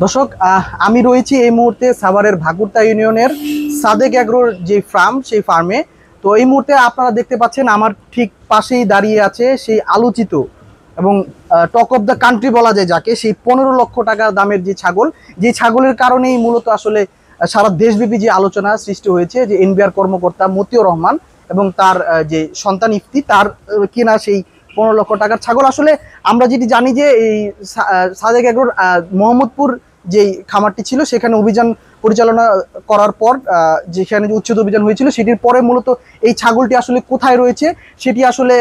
দর্শক, আমি রয়েছি এই মুহূর্তে সাভারের ভাকুরতা ইউনিয়নের সাদেক এগ্রোর যে ফার্ম, সেই ফার্মে। তো এই মুহূর্তে আপনারা দেখতে পাচ্ছেন আমার ঠিক পাশেই দাঁড়িয়ে আছে সেই আলোচিত এবং টক অফ দ্য কান্ট্রি বলা যায় যাকে, সেই 15 লক্ষ টাকা দামের যে ছাগল, যে ছাগলের কারণেই মূলত আসলে সারা দেশব্যাপী যে আলোচনা সৃষ্টি হয়েছে, যে এনবিআর কর্মকর্তা মতিউর রহমান এবং তার যে সন্তান ইফতি, তার কিনা সেই 15 লক্ষ টাকার ছাগল। আসলে আমরা যেটি জানি যে এই সাদেক এগ্রোর মোহাম্মদপুর যেই খামারটি ছিল, সেখানে অভিযান পরিচালনা করার পর যেখানে যে উচ্ছেদ অভিযান হয়েছিল, সেটির পরে মূলত এই ছাগলটি আসলে কোথায় রয়েছে সেটি আসলে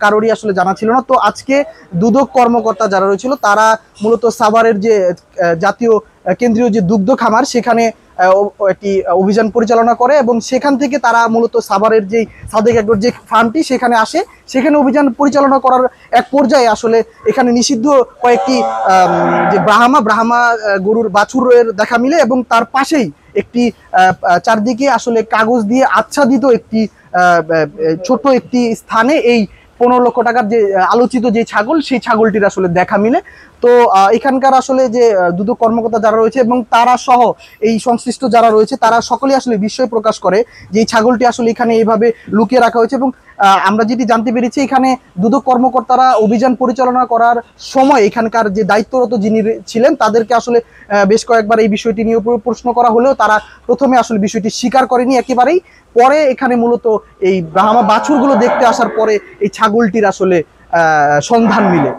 কারোরই আসলে জানা ছিল না। তো আজকে দুদক কর্মকর্তা যারা রয়েছিল, তারা মূলত সাভারের যে জাতীয় কেন্দ্রীয় যে দুগ্ধ খামার, সেখানে একটি অভিযান পরিচালনা করে এবং সেখান থেকে তারা মূলত সাভারের যেই সাদেক এগ্রোর যে ফার্মটি, সেখানে আসে। সেখানে অভিযান পরিচালনা করার এক পর্যায়ে আসলে এখানে নিষিদ্ধ কয়েকটি যে ব্রাহ্মা গরুর বাছুরের দেখা মিলে এবং তার পাশেই একটি চারদিকে আসলে কাগজ দিয়ে আচ্ছাদিত একটি ছোট একটি স্থানে এই 15 লক্ষ টাকার যে আলোচিত যে ছাগল, সেই ছাগলটির আসলে দেখা মিলে। তো এখানকার আসলে যে দুদক কর্মকর্তা যারা রয়েছে এবং তারা সহ এই সংশ্লিষ্ট যারা রয়েছে, তারা সকলেই আসলে বিস্ময় প্রকাশ করে যে এই ছাগলটি আসলে এখানে এইভাবে লুকিয়ে রাখা হয়েছে। এবং আমরা যেটি জানতে পেরেছি, এখানে দুদক কর্মকর্তারা অভিযান পরিচালনা করার সময় এখানকার যে দায়িত্বরত যিনি ছিলেন, তাদেরকে আসলে বেশ কয়েকবার এই বিষয়টি নিয়ে প্রশ্ন করা হলেও তারা প্রথমে আসলে বিষয়টি স্বীকার করেনি একেবারেই। পরে এখানে মূলত এই ব্রাহ্মা বাছুরগুলো দেখতে আসার পরে এই ছাগলটির আসলে সন্ধান মিলে।